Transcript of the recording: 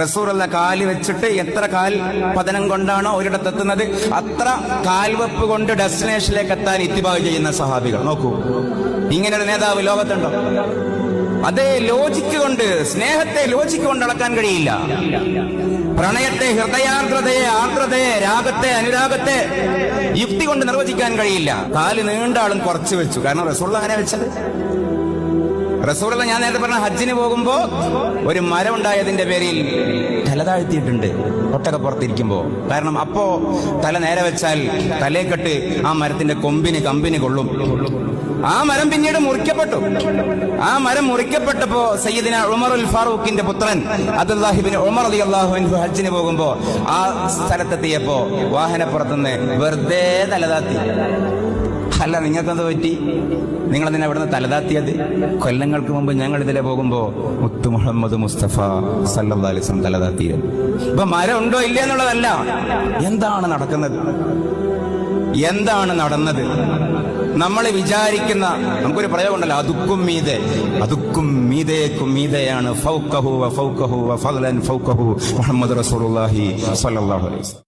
റസൂലുള്ള കാല് വെച്ചിട്ട് എത്ര കാൽ പതനം കൊണ്ടാണോ ഒരിടത്തെത്തുന്നത് അത്ര കാൽവെപ്പ് കൊണ്ട് ഡെസ്റ്റിനേഷനിലേക്ക് എത്താൻ ഇത്തിബാഅ് ചെയ്യുന്ന സഹാബികൾ. നോക്കൂ, ഇങ്ങനൊരു നേതാവ് ലോകത്തുണ്ടോ? അതേ ലോജിക്ക് കൊണ്ട്, സ്നേഹത്തെ ലോജിക്ക് കൊണ്ട് അളക്കാൻ കഴിയില്ല. പ്രണയത്തെ, ഹൃദയാർദ്രതയെ, ആർദ്രതയെ, രാഗത്തെ, അനുരാഗത്തെ യുക്തി കൊണ്ട് നിർവചിക്കാൻ കഴിയില്ല. കാല് നീണ്ട ആളും കുറച്ച് വെച്ചു. കാരണം റസൂലുള്ള അങ്ങനെ വെച്ചത്. റസൂലുള്ള ഞാൻ നേരത്തെ പറഞ്ഞ ഹജ്ജിന് പോകുമ്പോ ഒരു മരം ഉണ്ടായതിന്റെ പേരിൽ തല താഴ്ത്തിയിട്ടുണ്ട് ഒട്ടകപ്പുറത്തിരിക്കുമ്പോ. കാരണം അപ്പോ തല നേരെ വെച്ചാൽ തലേക്കെട്ട് ആ മരത്തിന്റെ കമ്പിന് കൊള്ളും. ആ മരം പിന്നീട് മുറിക്കപ്പെട്ടു. ആ മരം മുറിക്കപ്പെട്ടപ്പോ സയ്യിദിന ഉമറുൽ ഫാറൂഖിന്റെ പുത്രൻ അബ്ദുല്ലാഹി ഇബ്നു ഉമർ റളിയല്ലാഹു അൻഹു ഹജ്ജിന് പോകുമ്പോ ആ സ്ഥലത്തെത്തിയപ്പോ വാഹനപ്പുറത്തുനിന്ന് വെറുതെ തലതാത്തി. അല്ല, നിങ്ങൾക്കെന്ത് പറ്റി? നിങ്ങളെന്തിനാ ഇവിടുന്ന് തലതാത്തിയത്? കൊല്ലങ്ങൾക്ക് മുമ്പ് ഞങ്ങൾ ഇതിലെ പോകുമ്പോ മുത്തു മുഹമ്മദ് മുസ്തഫ സല്ലല്ലാഹു അലൈഹി വസല്ലം തലതാത്തിയത്. ഇപ്പൊ മരം ഉണ്ടോ ഇല്ല എന്നുള്ളതല്ല, എന്താണ് നടക്കുന്നത്, എന്താണ് നടന്നത്. നമ്മൾ വിചാരിക്കുന്ന, നമുക്കൊരു പ്രയോഗമുണ്ടല്ലോ, അതുക്കും മീതയാണ് ഫൗഖഹു വ ഫൗഖഹു വ ഫളൻ ഫൗഖഹു മുഹമ്മദ് റസൂലുള്ളാഹി സ്വല്ലല്ലാഹു അലൈഹി വസല്ലം.